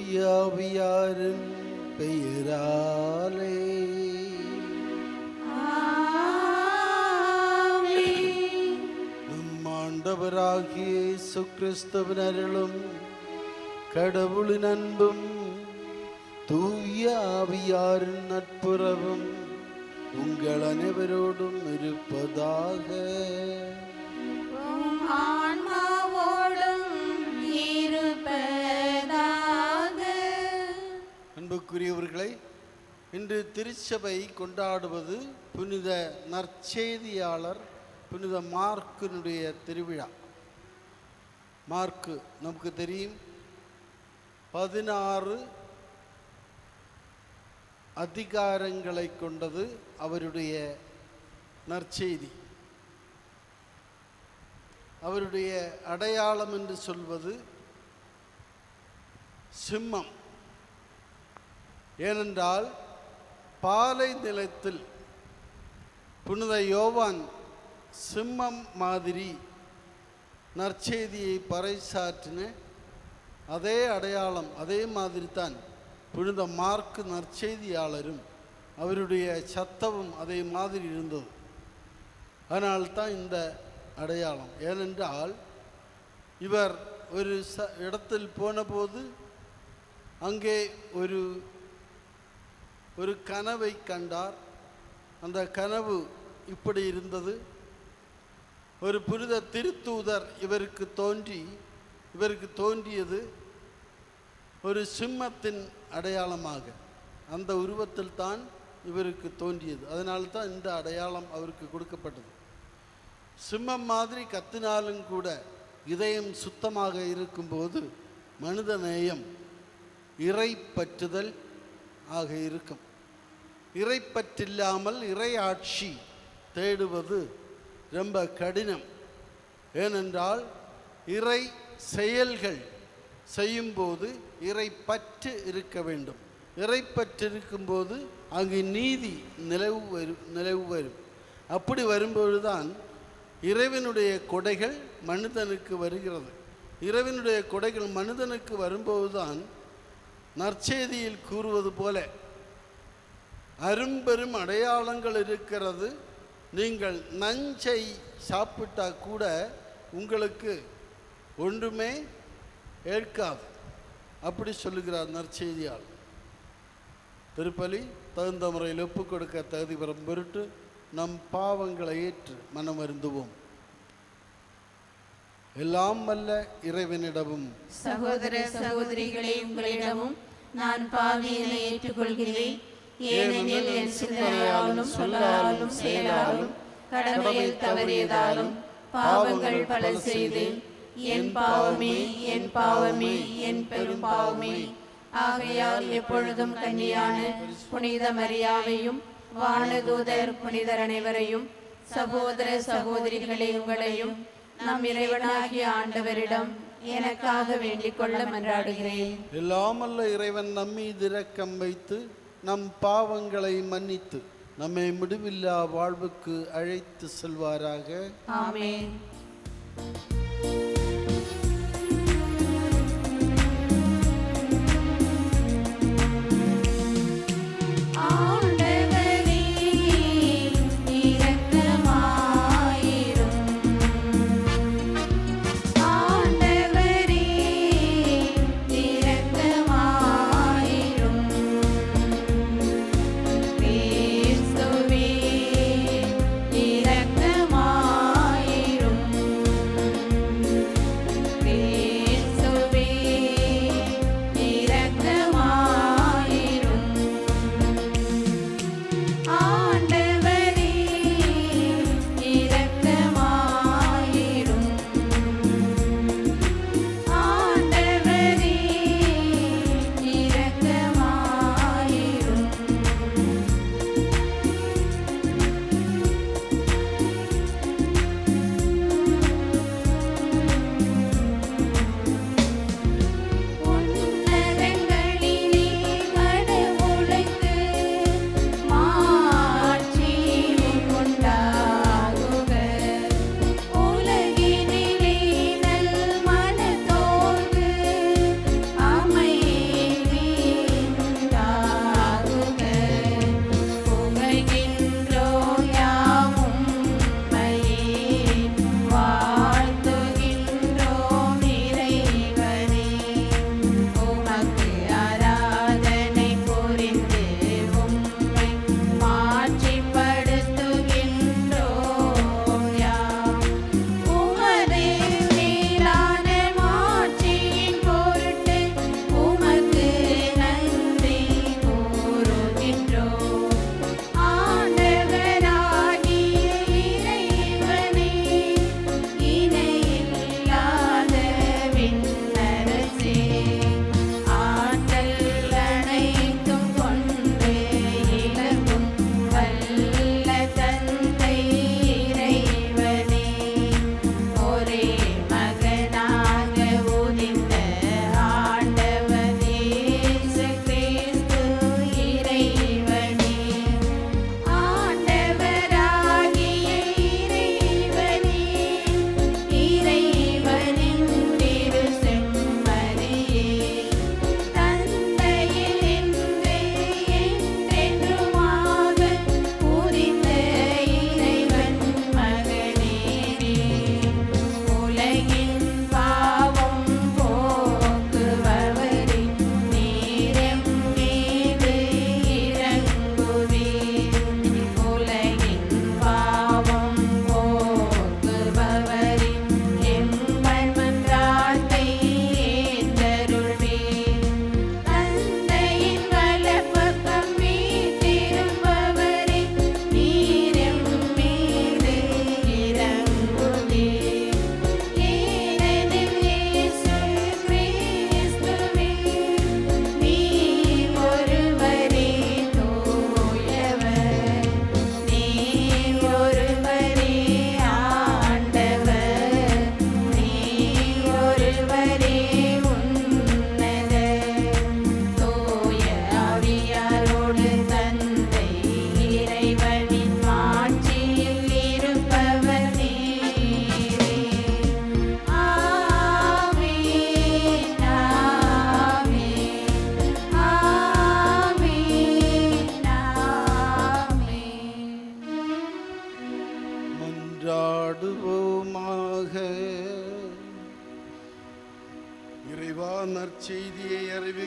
தூயாவியாரின் பெயராலே. நம் ஆண்டவராகிய இயேசு கிறிஸ்துவின் அருளும் கடவுளின் அன்பும் தூய ஆவியாரின் நட்புறவும் உங்கள் அனைவரோடும் இருப்பதாக. அன்புக்குரியவர்களை, இன்று திருச்சபை கொண்டாடுவது புனித நற்செய்தியாளர் புனித மார்க்கினுடைய திருவிழா. மார்க்கு நமக்கு தெரியும், 16 அதிகாரங்களை கொண்டது அவருடைய நற்செய்தி. அவருடைய அடையாளம் என்று சொல்வது சிம்மம். ஏனென்றால் பாலை நிலத்தில் புனித யோவான் சிம்மம் மாதிரி நற்செய்தியை பறைசாற்றின அதே அடையாளம், அதே மாதிரி தான் புனித மார்க்கு நற்செய்தியாளரும் அவருடைய சத்தமும் அதே மாதிரி இருந்தது. அதனால்தான் இந்த அடையாளம். ஏனென்றால் இவர் ஒரு இடத்தில் போனபோது அங்கே ஒரு கனவை கண்டார். அந்த கனவு இப்படி இருந்தது. ஒரு புனித திருத்தூதர் இவருக்கு தோன்றியது ஒரு சிம்மத்தின் அடையாளமாக. அந்த உருவத்தில் தான் இவருக்கு தோன்றியது. அதனால்தான் இந்த அடையாளம் அவருக்கு கொடுக்கப்பட்டது. சிம்மம் மாதிரி கத்தினாலும் கூட இதயம் சுத்தமாக இருக்கும்போது மனித நேயம் இறை பற்றுதல் ஆக இருக்கும். இறை பற்றில்லாமல் இறை ஆட்சி தேடுவது ரொம்ப கடினம். ஏனென்றால் இறை செயல்கள் செய்யும்போது இறை பற்று இருக்க வேண்டும். இறை பற்று இருக்கும்போது அங்கு நீதி நிலவு வரும். அப்படி வரும்பொழுதுதான் இறைவனுடைய கொடைகள் மனிதனுக்கு வருகிறது. இறைவனுடைய கொடைகள் மனிதனுக்கு வரும்போதுதான் நற்செய்தியில் கூறுவது போல அரும்பெரும் அடையாளங்கள் இருக்கிறது. நீங்கள் நஞ்சை சாப்பிட்டா கூட உங்களுக்கு ஒன்றுமே ஏற்காது. அப்படி சொல்லுகிறார் நற்செய்தியால். திருப்பலி தகுந்த முறையில் ஒப்புக் கொடுக்க தகுதி பெறும் பொருட்டு நம் பாவங்களை ஏற்று மனம் வருந்துவோம். எல்லாம் வல்ல இறைவனிடமும் சகோதர சகோதரிகளே, உங்களிடமும் நான் பாவியனை ஏற்றுக்கொள்கிறேன். ஏனெனில் என் சிந்தனையாலும் சொல்லாலும் செயலாலும் கடமையில் தவறியதாலும் பாவங்கள் பல செய்தேன். என் பாவமே, என் பாவமே, என் பெரும் பாவமே. ஆகையால் எப்பொழுதும் கன்னியான புனித மரியாவையும் வானதூதர் புனிதர் அனைவரையும், சகோதர சகோதரிகளே உங்களையும் நம் இறைவனாகிய ஆண்டவரிடம் எனக்காக வேண்டிக் கொள்ள மன்றாடுகிறேன். எல்லாமல்ல இறைவன் நம்மீது இரக்கம் வைத்து நம் பாவங்களை மன்னித்து நம்மை முடிவில்லா வாழ்வுக்கு அழைத்து செல்வாராக. ஆமென்.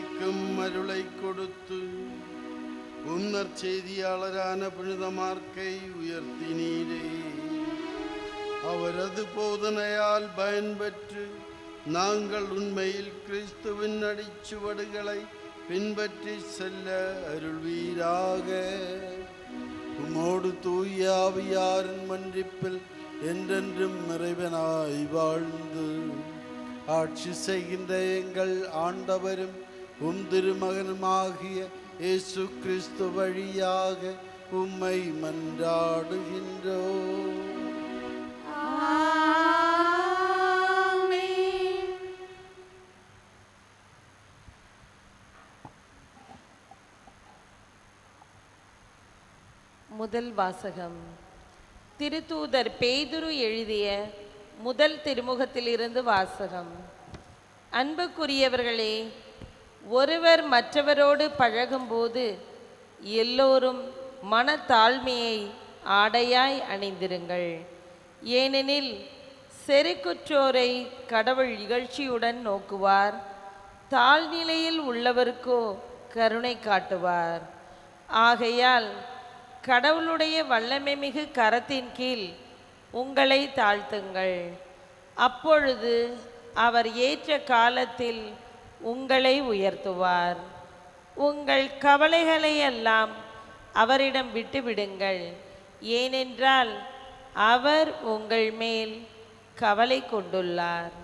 அளிக்கும் அருளை கொடுத்து நற்செய்தியாளரான புனித மார்க்கை உயர்த்தினீரே. அவரது போதனையால் பயன்பெற்று நாங்கள் உண்மையில் கிறிஸ்துவின் அடிச்சுவடுகளை பின்பற்றி செல்ல அருள்வீராக. உமோடு தூய ஆவியாரின் மன்றிப்பில் என்றென்றும் இறைவனாய் வாழ்ந்து ஆட்சி செய்கின்ற எங்கள் ஆண்டவரும் உம் திருமகனுமாகிய இயேசு கிறிஸ்து வழியாக உம்மை மன்றாடுகின்றோம். முதல் வாசகம். திருத்தூதர் பேதுரு எழுதிய முதல் திருமுகத்திலிருந்து வாசகம். அன்புக்குரியவர்களே, ஒருவர் மற்றவரோடு பழகும்போது எல்லோரும் மனத்தாழ்மையை ஆடையாய் அணிந்திருங்கள். ஏனெனில் செருக்குற்றோரை கடவுள் இகழ்ச்சியுடன் நோக்குவார், தாழ்நிலையில் உள்ளவருக்கோ கருணை காட்டுவார். ஆகையால் கடவுளுடைய வல்லமை மிகு கரத்தின் கீழ் உங்களை தாழ்த்துங்கள். அப்பொழுது அவர் ஏற்ற காலத்தில் உங்களை உயர்த்துவார். உங்கள் கவலைகளை எல்லாம் அவரிடம் விட்டுவிடுங்கள், ஏனென்றால் அவர் உங்கள் மேல் கவலை கொண்டுள்ளார்.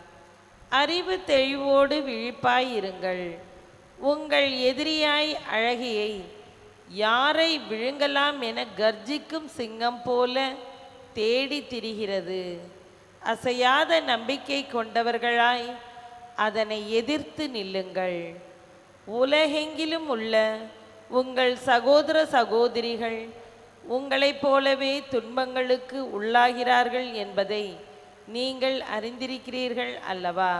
அறிவு தெளிவோடு விழிப்பாயிருங்கள். உங்கள் எதிரியாய் அழகியை யாரை விழுங்கலாம் என கர்ஜிக்கும் சிங்கம் போல தேடி திரிகிறது. அசையாத நம்பிக்கை கொண்டவர்களாய் அதனை எதிர்த்து நில்லுங்கள். உலகெங்கிலும் உள்ள உங்கள் சகோதர சகோதரிகள் உங்களைப் போலவே துன்பங்களுக்கு உள்ளாகிறார்கள் என்பதை நீங்கள் அறிந்திருக்கிறீர்கள் அல்லவா?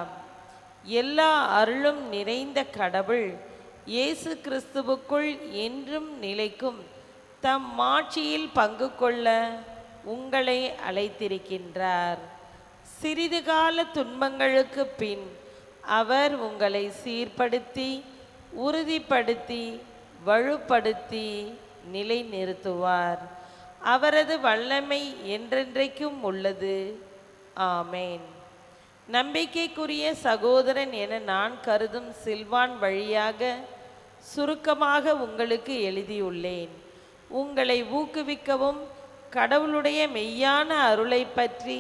எல்லா அருளும் நிறைந்த கடவுள் இயேசு கிறிஸ்துவுக்குள் என்றும் நிலைக்கும் தம் மாட்சியில் பங்கு கொள்ள உங்களை அழைத்திருக்கின்றார். சிறிது கால துன்பங்களுக்கு பின் அவர் உங்களை சீர்படுத்தி, உறுதிப்படுத்தி, வலுப்படுத்தி நிலைநிறுத்துவார். அவரது வல்லமை என்றென்றைக்கும் உள்ளது. ஆமேன். நம்பிக்கைக்குரிய சகோதரன் என நான் கருதும் சில்வான் வழியாக சுருக்கமாக உங்களுக்கு எழுதியுள்ளேன். உங்களை ஊக்குவிக்கவும் கடவுளுடைய மெய்யான அருளை பற்றி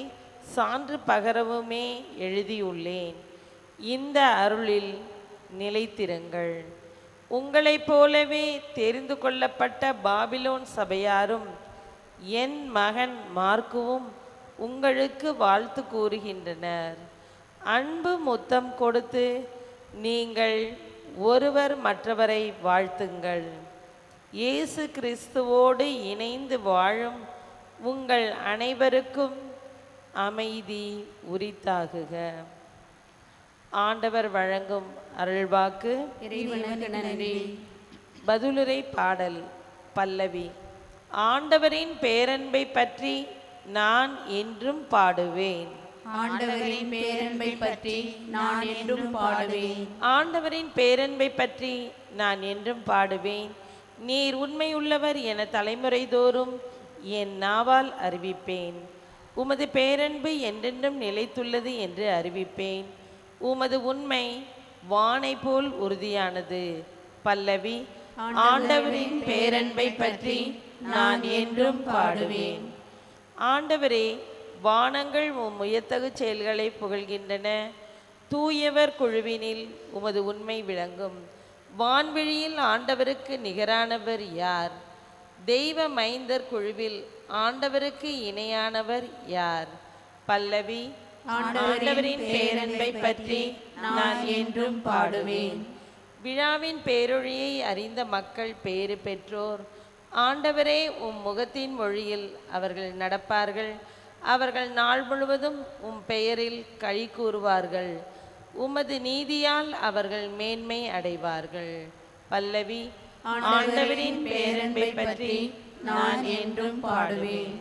சான்று பகரவுமே எழுதியுள்ளேன். இந்த அருளில் நிலைத்திருங்கள். உங்களைப் போலவே தெரிந்து கொள்ளப்பட்ட பாபிலோன் சபையாரும் என் மகன் மார்க்குவும் உங்களுக்கு வாழ்த்து கூறுகின்றனர். அன்பு முத்தம் கொடுத்து நீங்கள் ஒருவர் மற்றவரை வாழ்த்துங்கள். இயேசு கிறிஸ்துவோடு இணைந்து வாழும் உங்கள் அனைவருக்கும் அமைதி உரித்தாகுக. ஆண்டவர் வழங்கும் அருள்வாக்கு. இறைவனுக்கு நன்றி. பதிலுரை பாடல். பல்லவி. ஆண்டவரின் பேரன்பை பற்றி நான் என்றும் பாடுவேன். ஆண்டவரின் பேரன்பை பற்றி நான் என்றும் பாடுவேன். ஆண்டவரின் பேரன்பை பற்றி நான் என்றும் பாடுவேன். நீர் உண்மையுள்ளவர் என தலைமுறை தோறும் என் நாவால் அறிவிப்பேன். உமது பேரன்பு என்றென்றும் நிலைத்துள்ளது என்று அறிவிப்பேன். உமது உண்மை வானை போல் உறுதியானது. பல்லவி. ஆண்டவரின் பேரன்பை பற்றி நான் என்றும் பாடுவேன். ஆண்டவரே, வானங்கள் உம் உயர்த்தகு செயல்களை புகழ்கின்றன. தூயவர் குழுவினில் உமது உண்மை விளங்கும். வான்வெளியில் ஆண்டவருக்கு நிகரானவர் யார்? தெய்வ மைந்தர் குழுவில் ஆண்டவருக்கு இணையானவர் யார்? பல்லவி. ஆண்டவரின் பேரன்பை பற்றி நான் என்றும் பாடுவேன். விழாவின் பேரொழியை அறிந்த மக்கள் பேறு பெற்றோர். ஆண்டவரே, உம் முகத்தின் மொழியில் அவர்கள் நடப்பார்கள். அவர்கள் நாள் முழுவதும் உம் பெயரில் களி கூறுவார்கள். உமது நீதியால் அவர்கள் மேன்மை அடைவார்கள். பல்லவி. ஆண்டவரின் பேரன்பை பற்றி நான் என்றும் பாடுவேன்.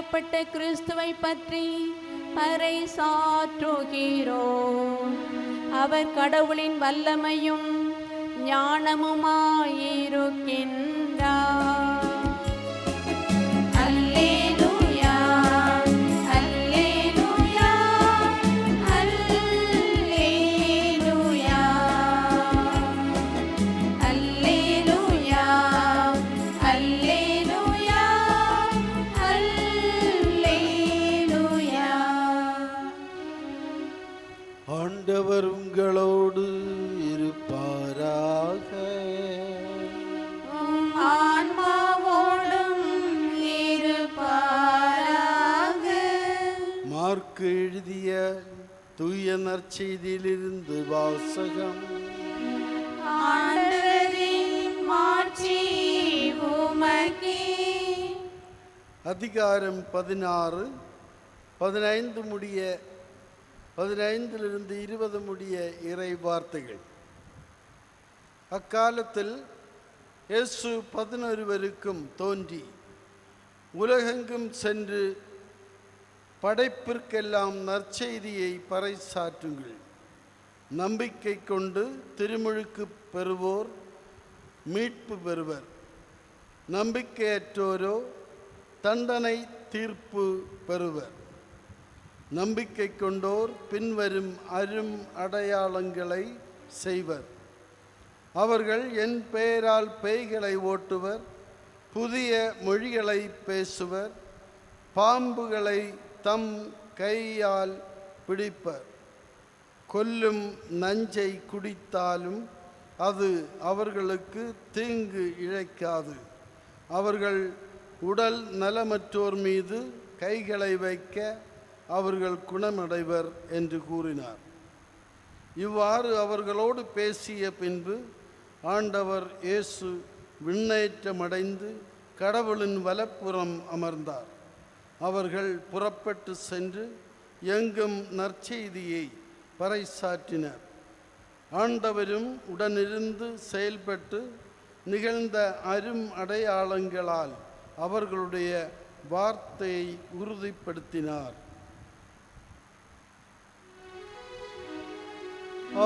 அறையப்பட்ட கிறிஸ்துவை பற்றி பறைசாற்றுகிறோம். அவர் கடவுளின் வல்லமையும் ஞானமுமாயிருக்கின்றார். அல்லேலூயா, அல்லேலூயா, அல்லேலூயா, அல்லேலூயா, அல்லேலூயா, அல்லேலூயா. ஆண்டவர் உங்களோடு இருப்பாராக. உம் ஆன்மாவோடும் இருப்பாராக. மார்க்கு எழுதிய தூய நற்செய்தியிலிருந்து வாசகம். ஆண்டவரின் மாட்சி உமக்கே. அதிகாரம் 16 15 முடிய 15 20 முடிய இறை வார்த்தைகள். அக்காலத்தில் இயேசு 11 தோன்றி உலகெங்கும் சென்று படைப்பிற்கெல்லாம் நற்செய்தியை பறைசாற்றுங்கள். நம்பிக்கை கொண்டு திருமுழுக்கு பெறுவோர் மீட்பு பெறுவர். நம்பிக்கையற்றோரோ தண்டனை தீர்ப்பு பெறுவர். நம்பிக்கை கொண்டோர் பின்வரும் அரும் அடையாளங்களை செய்வர். அவர்கள் என் பெயரால் பேய்களை ஓட்டுவர், புதிய மொழிகளை பேசுவர், பாம்புகளை தம் கையால் பிடிப்பர், கொல்லும் நஞ்சை குடித்தாலும் அது அவர்களுக்கு தீங்கு இழைக்காது. அவர்கள் உடல் நலமற்றோர் மீது கைகளை வைக்க அவர்கள் குணமடைவர் என்று கூறினார். இவ்வாறு அவர்களோடு பேசிய பின்பு ஆண்டவர் இயேசு விண்ணேற்றமடைந்து கடவுளின் வலப்புறம் அமர்ந்தார். அவர்கள் புறப்பட்டு சென்று எங்கும் நற்செய்தியை பறைசாற்றினர். ஆண்டவரும் உடனிருந்து செயல்பட்டு நிகழ்ந்த அரும் அடையாளங்களால் அவர்களுடைய வார்த்தையை உறுதிப்படுத்தினார்.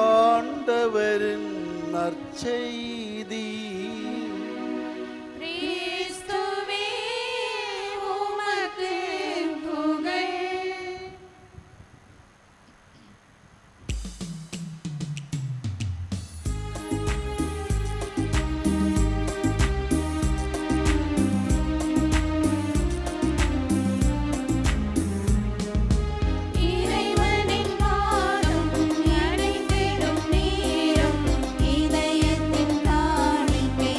ஆண்டவரின் நற்செய்தி. கிறிஸ்துவே உமக்கு புகழ். இறைவனின் பாதம் அணைத்திடும் நேரம் இதயத்தின் காணிக்கை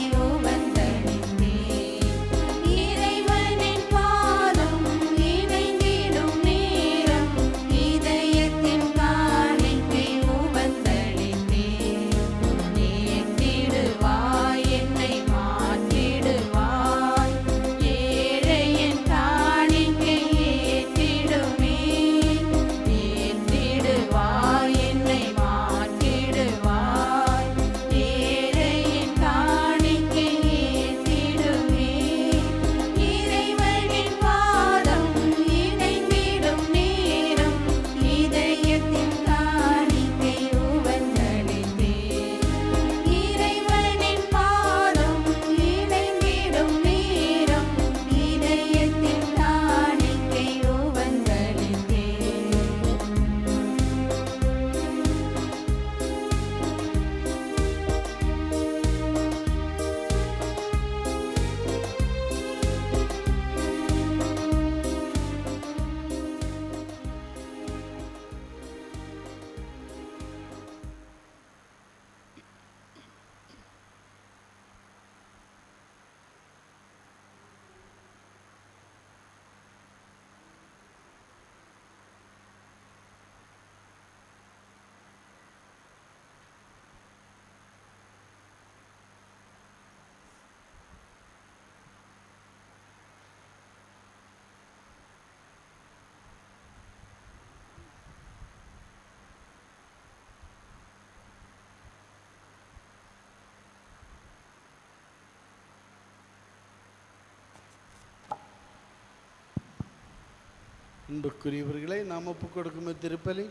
அன்புக்குரியவர்களை நாம் ஒப்புக் கொடுக்கும் திருப்பலி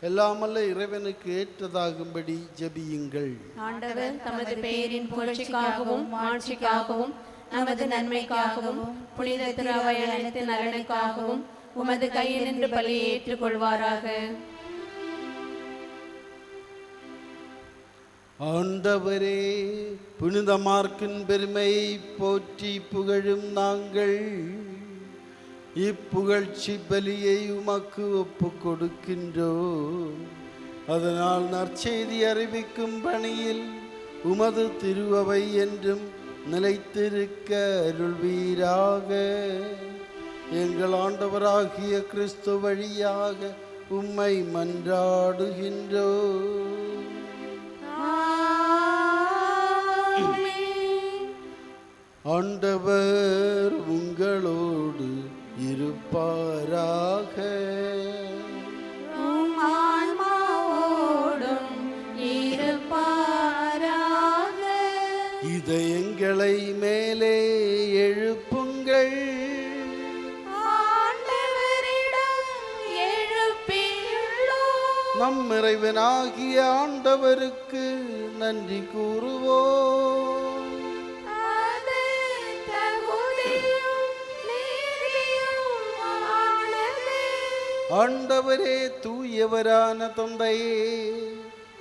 எல்லாமல்ல இறைவனுக்கு ஏற்றதாகும்படி ஜெபியுங்கள். ஆண்டவர் தமது பெயரின் புகழ்ச்சிக்காகவும் மாட்சிக்காகவும் நமது நன்மைக்காகவும் புனித திருவையாளத்தின் நலனுக்காகவும் உமது கையில் நின்று பலியை ஏற்றுக்கொள்வாராக. ஆண்டவரே, புனித மார்க்கின் பெருமையை போற்றி புகழும் நாங்கள் இப்புகழ்ச்சி பலியை உமக்கு ஒப்புக் கொடுக்கின்றோம். அதனால் நற்செய்தி அறிவிக்கும் பணியில் உமது திருவவை என்றும் நிலைத்திருக்க அருள்வீராக. எங்கள் ஆண்டவராகிய கிறிஸ்து வழியாக உம்மை மன்றாடுகின்றோம். ஆண்டவர் உங்களோடு இருப்பாராக. இதயங்களை மேலே எழுப்புங்கள். நம் இறைவனாகிய ஆண்டவருக்கு நன்றி கூறுவோம். ஆண்டவரே, தூயவரான தந்தையே,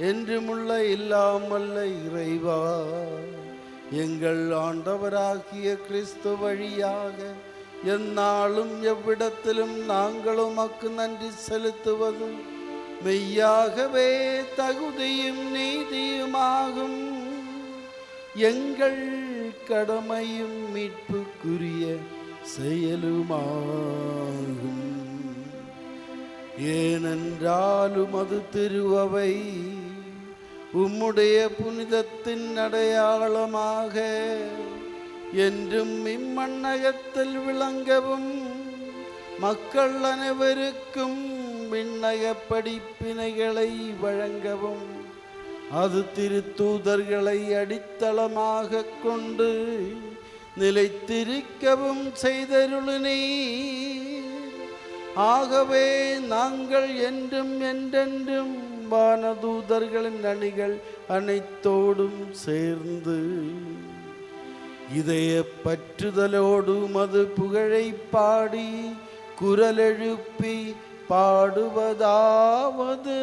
என்றுமுள்ள இல்லாமல்ல இறைவா, எங்கள் ஆண்டவராகிய கிறிஸ்து வழியாக எந்நாளும் எவ்விடத்திலும் நாங்கள் உமக்கு நன்றி செலுத்துவது மெய்யாகவே தகுதியும் நீதியுமாகும். எங்கள் கடமையும் மீட்புக்குரிய செயலுமாகும். ஏனென்றாலும் அது திருவவை உம்முடைய புனிதத்தின் அடையாளமாக என்றும் இம்மண்ணகத்தில் விளங்கவும் மக்கள் அனைவருக்கும் விண்ணக படிப்பினைகளை வழங்கவும் அது திருத்தூதர்களை அடித்தளமாக கொண்டு நிலைத்திருக்கவும் செய்தருளினே. ஆகவே நாங்கள் என்றும் என்றென்றும் வானதூதர்களின் அணிகள் அனைத்தோடும் சேர்ந்து இதய பற்றுதலோடு மது புகழை பாடி குரலெழுப்பி பாடுவதாவது: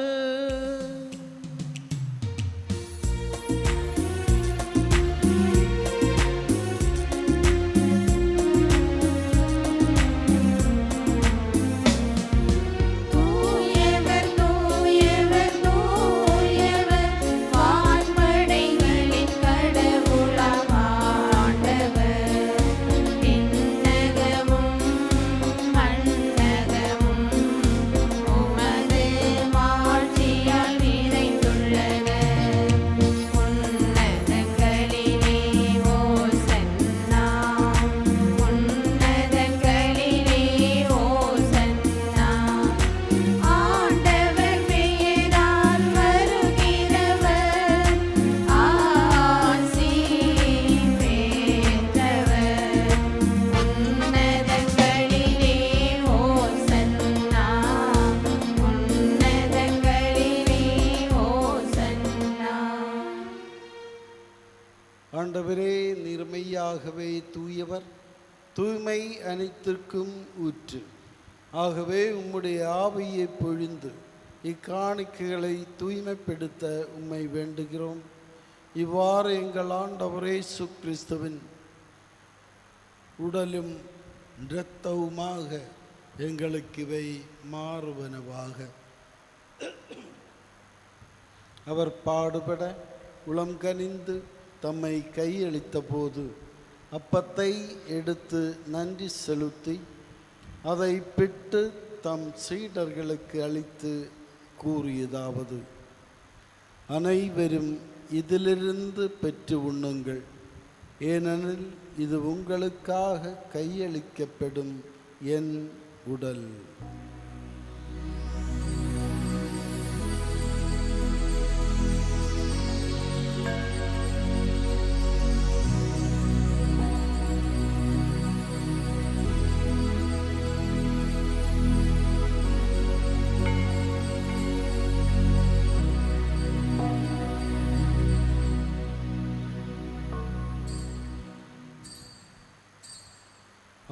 ஆண்டவரே, நீர்மையாகவே தூயவர், தூய்மை அனைத்திற்கும் ஊற்று. ஆகவே உம்முடைய ஆவியை பொழிந்து இக்காணிக்கைகளை தூய்மைப்படுத்த உம்மை வேண்டுகிறோம். இவ்வாறு எங்கள் ஆண்டவர் இயேசு கிறிஸ்துவின் உடலும் இரத்தவுமாக எங்களுக்கு இவை மாறுவனவாக. அவர் பாடுபட உளம் கனிந்து தம்மை கையளித்த போது அப்பத்தை எடுத்து நன்றி செலுத்தி அதை பிட்டு தம் சீடர்களுக்கு அளித்து கூறியதாவது: அனைவரும் இதிலிருந்து பெற்று உண்ணுங்கள், ஏனெனில் இது உங்களுக்காக கையளிக்கப்படும் என் உடல்.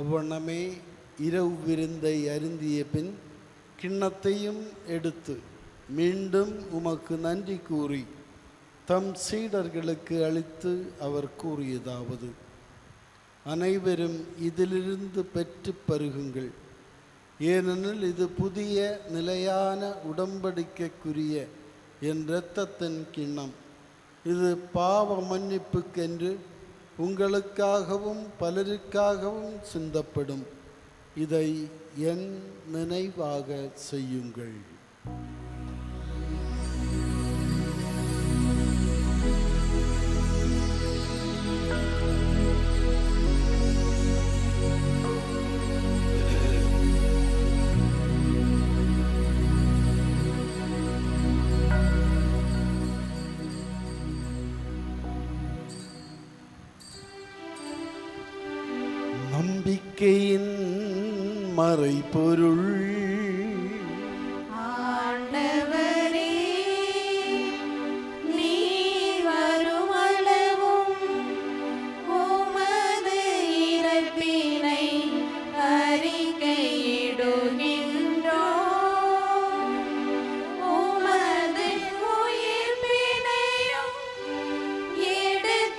அவ்வண்ணமே இரவு விருந்தை அருந்திய பின் கிண்ணத்தையும் எடுத்து மீண்டும் உமக்கு நன்றி கூறி தம் சீடர்களுக்கு அளித்து அவர் கூறியதாவது: அனைவரும் இதிலிருந்து பெற்று பருகுங்கள். ஏனெனில் இது புதிய நிலையான உடன்படிக்கைக்குரிய என் இரத்தத்தின் கிண்ணம். இது பாவ மன்னிப்புக்கென்று உங்களுக்காகவும் பலருக்காகவும் சிந்தப்படும். இதை என் நினைவாக செய்யுங்கள். நம்பிக்கையின் மறைபொருள். ஆண்டவரே, நீர் வருமளவும் உமது இறப்பினை அறிக்கையிடுகின்றோம். உமது உயிர்ப்பினையும் எடுத்துரைக்கின்றோம்.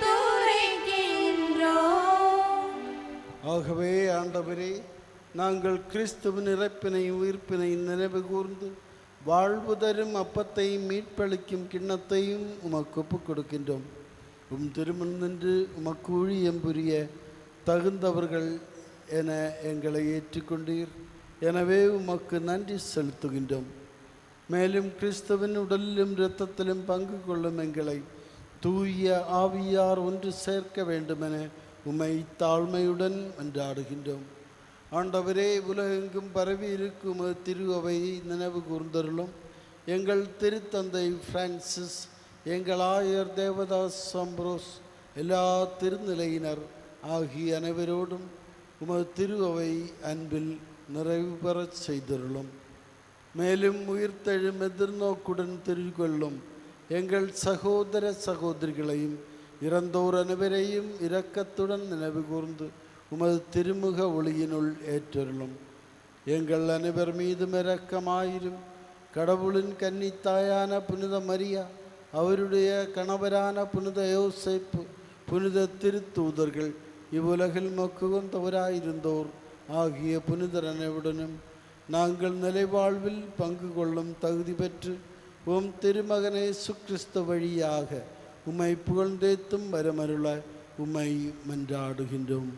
ஆகவே ஆண்டவரே, நாங்கள் கிறிஸ்துவின் இறப்பினையும் உயிர்ப்பினையும் நினைவு கூர்ந்து வாழ்வு தரும் அப்பத்தையும் மீட்பளிக்கும் கிண்ணத்தையும் உமக்கு ஒப்புக் கொடுக்கின்றோம். திருமண் நின்று உமக்கு ஊழியம் புரிய தகுந்தவர்கள் என எங்களை ஏற்றுக்கொண்டீர். எனவே உமக்கு நன்றி செலுத்துகின்றோம். மேலும் கிறிஸ்துவின் உடலிலும் இரத்தத்திலும் பங்கு கொள்ளும் எங்களை தூய ஆவியார் ஒன்று சேர்க்க வேண்டுமென உம்மை தாழ்மையுடன் மன்றாடுகின்றோம். ஆண்டவரே, உலகெங்கும் பரவி இருக்கும் திரு அவையை நினைவு கூர்ந்தருளும். எங்கள் திருத்தந்தை பிரான்சிஸ், எங்கள் ஆயர் தேவதாஸ் அம்ப்ரோஸ், எல்லா திருநிலையினர் ஆகிய அனைவரோடும் உமது திரு அவை அன்பில் நிறைவு பெறச் செய்தருளும். மேலும் உயிர்த்தெழும் எதிர்நோக்குடன் திருக்கொள்ளும் எங்கள் சகோதர சகோதரிகளையும் இறந்தோர் அனைவரையும் இரக்கத்துடன் நினைவு கூர்ந்து உமது திருமுக ஒளியினுள் ஏற்றருளும். எங்கள் அனைவர் மீதும் இரக்கமாயிரும். கடவுளின் கன்னித்தாயான புனித மரியா, அவருடைய கணவரான புனித யோசேப்பு, புனித திருத்தூதர்கள், இவ்வுலகில் மக்குகந்தவராயிருந்தோர் ஆகிய புனிதர் அனைவருடனும் நாங்கள் நிலைவாழ்வில் பங்கு கொள்ளும் தகுதி பெற்று உம் திருமகனே இயேசு கிறிஸ்து வழியாக உம்மை புகழ்ந்தேத்தும் வரமருள உம்மை மன்றாடுகின்றோம்.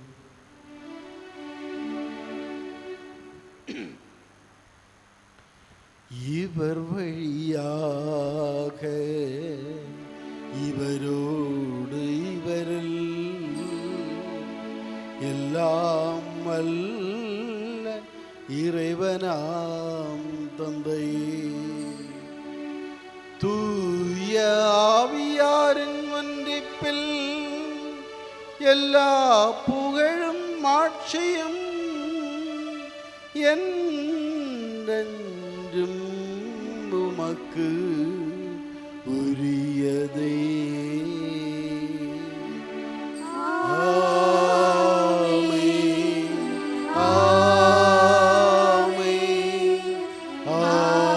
இவர் வழியாக இவரோடு இவரில் எல்லாம் வல்ல இறைவனாம் தந்தையே, தூய ஆவியாரின் ஒன்றிப்பில் எல்லா புகழும் மாட்சியும் என்றென்றும் உமக்கு உரியதே. ஆமென், ஆமென், ஆமென்.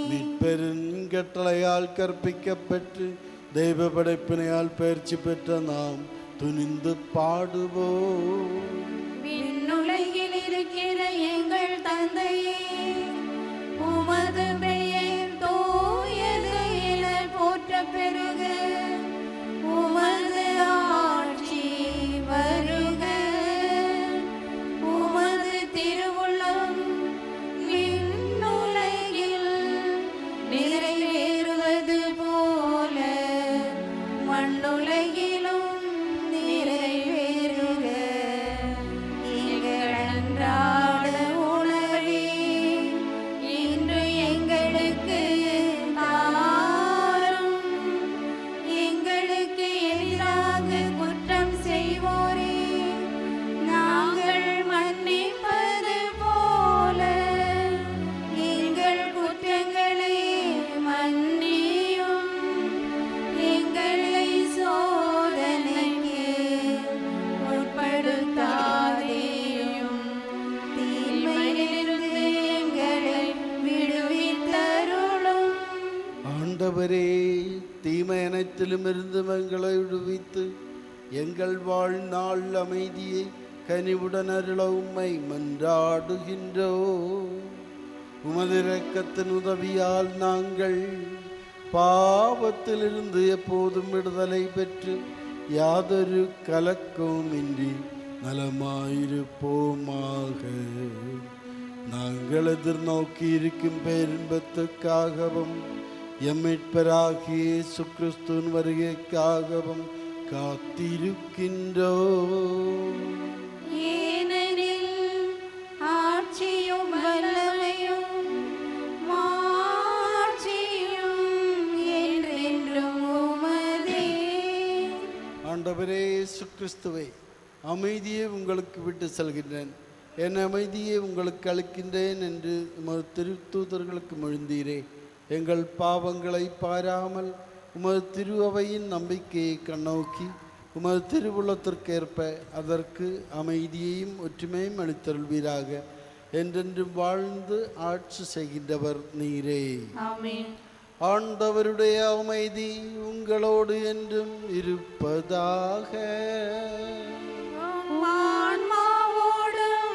மீட்பெருங்கட்டளையால் கற்பிக்கப்பட்டு தெய்வ படைப்பினையால் பயிற்சி பெற்ற நாம் துணிந்து பாடுவோம். விண்ணுலகில் இருக்கிற எங்கள் தந்தையே, உமது பெயர் தூயது என போற்றப் பெறுக. உமது ஆட்சி வருக. உமது திருவுள்ளம் விண்ணுலகில் நிறைவேறுவது போல மண்ணுலகிலும் நிறைவேறுக. எங்கள் அன்றாட உணவை இன்று எங்களுக்கு ஆண்டவரே, தீமை அனைத்திலும் இருந்து எங்களை விடுவித்து எங்கள் வாழ்நாள் அமைதியை கனிவுடன் அருள உம்மை மன்றாடுகின்றோ. உமது இரக்கத்தின் உதவியால் நாங்கள் பாவத்திலிருந்து எப்போதும் விடுதலை பெற்று யாதொரு கலக்கமுமின்றி நலமாயிருப்போமாக. நாங்கள் எதிர்நோக்கி இருக்கும் பேரின்பத்துக்காகவும் எம்மிட்பராகிய இயேசு கிறிஸ்துவின் வருகைக்காகவும் காத்திருக்கின்றோ. ஏனெனில் ஆட்சியும் வல்லமையும் மாட்சியும் என்றென்றும் உமதே. ஆண்டவரே இயேசு கிறிஸ்துவே, அமைதியை உங்களுக்கு விட்டு செல்கின்றேன், என் அமைதியை உங்களுக்கு அளிக்கின்றேன் என்று உமது திருத்தூதர்களுக்கு மொழிந்தீரே. எங்கள் பாவங்களை பாராமல் உமது திரு அவையின் நம்பிக்கையை கண்ணோக்கி உமது திருவுள்ளத்திற்கேற்ப அதற்கு அமைதியையும் ஒற்றுமையும் அளித்தருள்வீராக. என்றென்றும் வாழ்ந்து ஆட்சி செய்கின்றவர் நீரே. ஆமென். ஆண்டவருடைய அமைதி உங்களோடு என்றும் இருப்பதாக. ஆன்மாவோடும்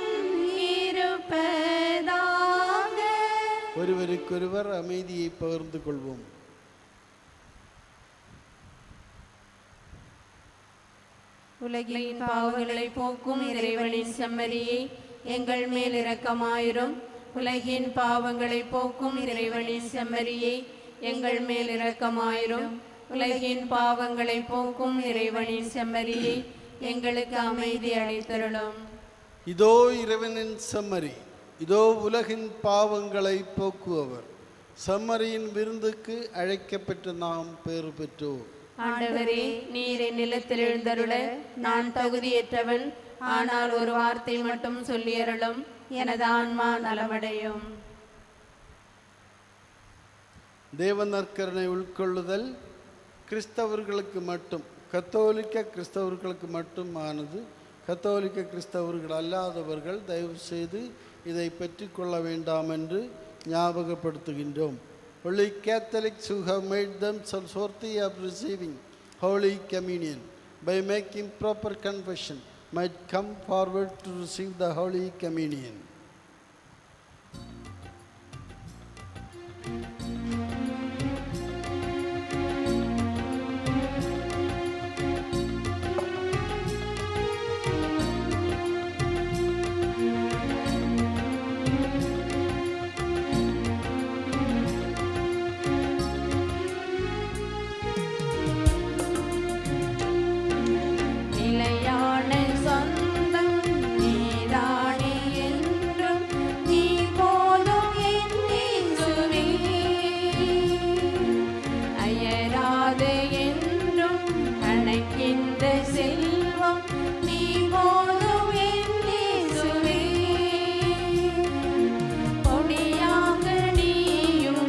இருப்பதாக. ஒருவருக்கொருவர் அமைதியை பகிர்ந்து கொள்வோம். உலகின் பாவங்களை போக்கும் இறைவனின் செம்மறியே, எங்கள் மேல் இரக்கமாயிரும். உலகின் பாவங்களை போக்கும் இறைவனின் செம்மறியே, எங்கள் மேல் இரக்கமாயிரும். உலகின் பாவங்களை போக்கும் இறைவனின் செம்மறியே, எங்களுக்கு அமைதி அளித்தருளும். இதோ இறைவனின் செம்மறி, இதோ உலகின் பாவங்களை போக்குபவர். செம்மறியின் விருந்துக்கு அழைக்கப்பட்ட நாம் பேறு பெற்றோர். ஆண்டவரே, நீர் என் நிலத்தில் எழுந்தருள நான் தகுதியற்றவன். ஆனால் ஒரு வார்த்தை மட்டும் சொல்லியருளும், எனது ஆன்மா நலமடையும். தேவ நற்கருணை உட்கொள்ளுதல் கிறிஸ்தவர்களுக்கு மட்டும், கத்தோலிக்க கிறிஸ்தவர்களுக்கு மட்டும் ஆனது. கத்தோலிக்க கிறிஸ்தவர்கள் அல்லாதவர்கள் தயவு செய்து இதை பெற்றுக்கொள்ள வேண்டாம் என்று ஞாபகப்படுத்துகின்றோம். Only Catholics who have made themselves worthy of receiving Holy Communion by making proper confession might come forward to receive the Holy Communion. நிலையான சொந்தம் நீதானே என்றும், நீ போதும் என் இயேசுவே. அயராது என்றும் அணைக்கின்ற செல்வம், நீ போதும் என் இயேசுவே. கொடியாக நீயும்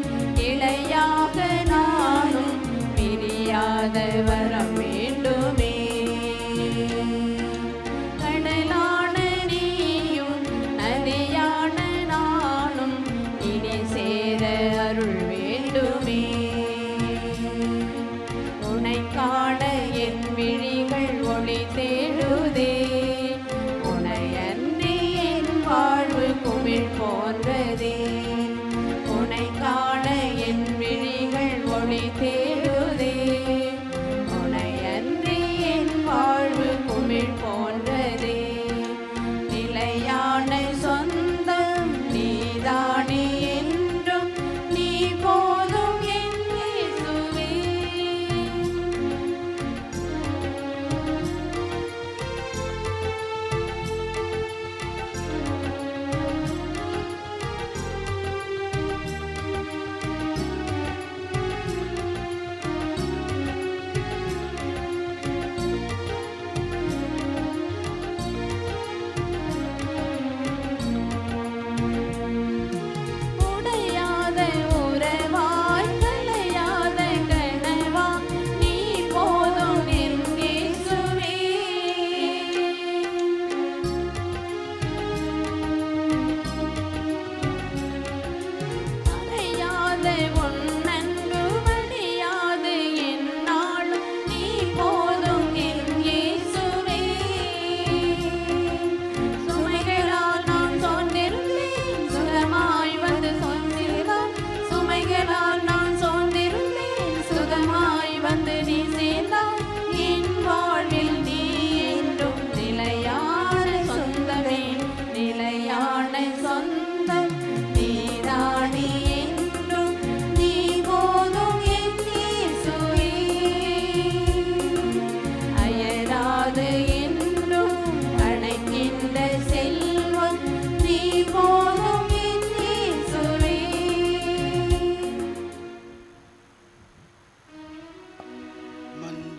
இளையாக நானும், பிரியாத வரம் வேண்டுமே. கடலான நீயும் நதியான நானும், இனி சேர அருள் வேண்டுமே. உனை காண என் விழிகள் ஒளி தேடுதே. உனை அன்றி என் வாழ்வு குமிழ் போன்றதே. உனை காண என் விழிகள் ஒளி தேடுதே. உனை அன்றி என் வாழ்வு குமிழ் போன்றதே. நிலையான சொந்தம் நீதானே என்றும், நீ போதும் என் இயேசுவே.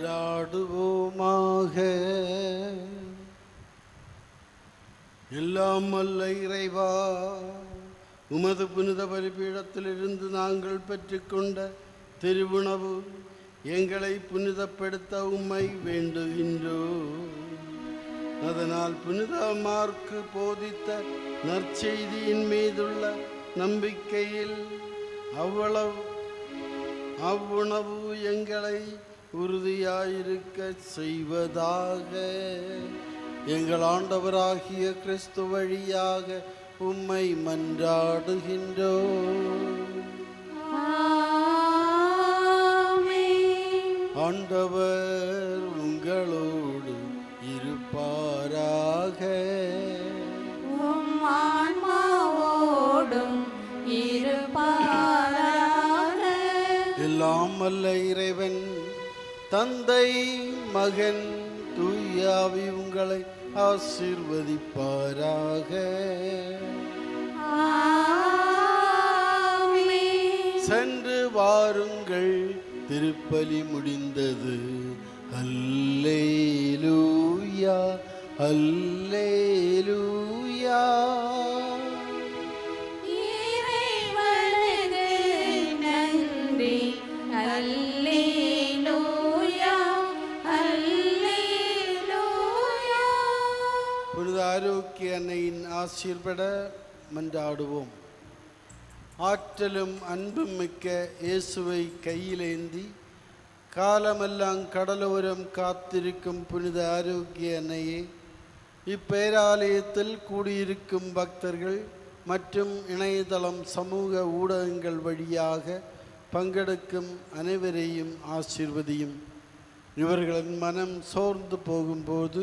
மன்றாடுவோமாக. எல்லாம் வல்ல இறைவா, உமது புனித பலிபீடத்திலிருந்து நாங்கள் பெற்றுக்கொண்ட திருவுணவு எங்களை புனிதப்படுத்த உம்மை வேண்டுகின்றோம். அதனால் புனித மார்க்கு போதித்த நற்செய்தியின் மீதுள்ள நம்பிக்கையில் அவ்வுணவு எங்களை உறுதியாயிருக்க செய்வதாக. எங்கள் ஆண்டவராகிய கிறிஸ்து வழியாக உம்மை மன்றாடுகின்றோம். ஆண்டவர் உங்களோடு இருப்பாராக. ஆன்மாவோடும் இருப்பாராக. எல்லாம் வல்ல இறைவன் தந்தை, மகன், தூய ஆவி உங்களை ஆசீர்வதிப்பாராக. சென்று வாருங்கள், திருப்பலி முடிந்தது. அல்லேலூயா, அல்லேலூயா. இறைவனுக்கு நன்றி. அல்லேலூயா, அல்லேலூயா. புனித ஆரோக்கிய அன்னையின் ஆசீர்பட மன்றாடுவோம். ஆற்றலும் அன்பும் மிக்க இயேசுவை கையிலேந்தி காலமெல்லாம் கடலோரம் காத்திருக்கும் புனித ஆரோக்கிய அன்னையே, இப்பேராலயத்தில் கூடியிருக்கும் பக்தர்கள் மற்றும் இணையதளம் சமூக ஊடகங்கள் வழியாக பங்கெடுக்கும் அனைவரையும் ஆசீர்வதியும். இவர்களின் மனம் சோர்ந்து போகும்போது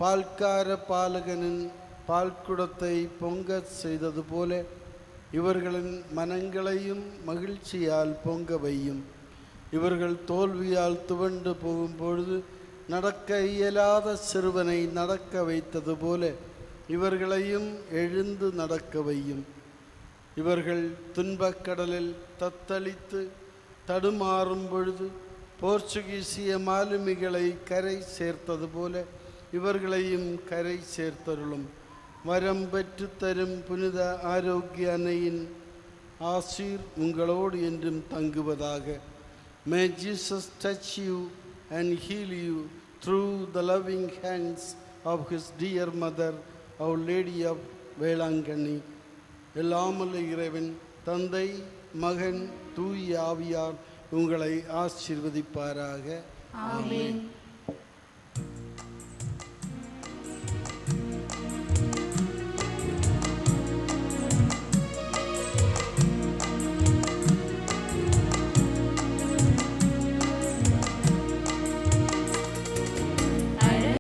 பால்கார பாலகனின் பால்குடத்தை பொங்கச் செய்தது போல இவர்களின் மனங்களையும் மகிழ்ச்சியால் பொங்க வையும். இவர்கள் தோல்வியால் துவண்டு போகும்பொழுது நடக்க இயலாத சிறுவனை நடக்க வைத்தது போல இவர்களையும் எழுந்து நடக்க வையும். இவர்கள் துன்பக்கடலில் தத்தளித்து தடுமாறும் பொழுது போர்ச்சுகீசிய மாலுமிகளை கரை சேர்த்தது போல இவர்களையும் கரை சேர்த்தருளும். வரம் பெற்று தரும் புனித ஆரோக்கிய அன்னையின் ஆசீர் உங்களோடு என்றும் தங்குவதாக. May Jesus touch you and heal you through the loving hands of his dear mother, Our Lady of Velankanni. எல்லாமல்ல இறைவன் தந்தை, மகன், தூய ஆவியார் உங்களை ஆசீர்வதிப்பாராக. ஆமென்.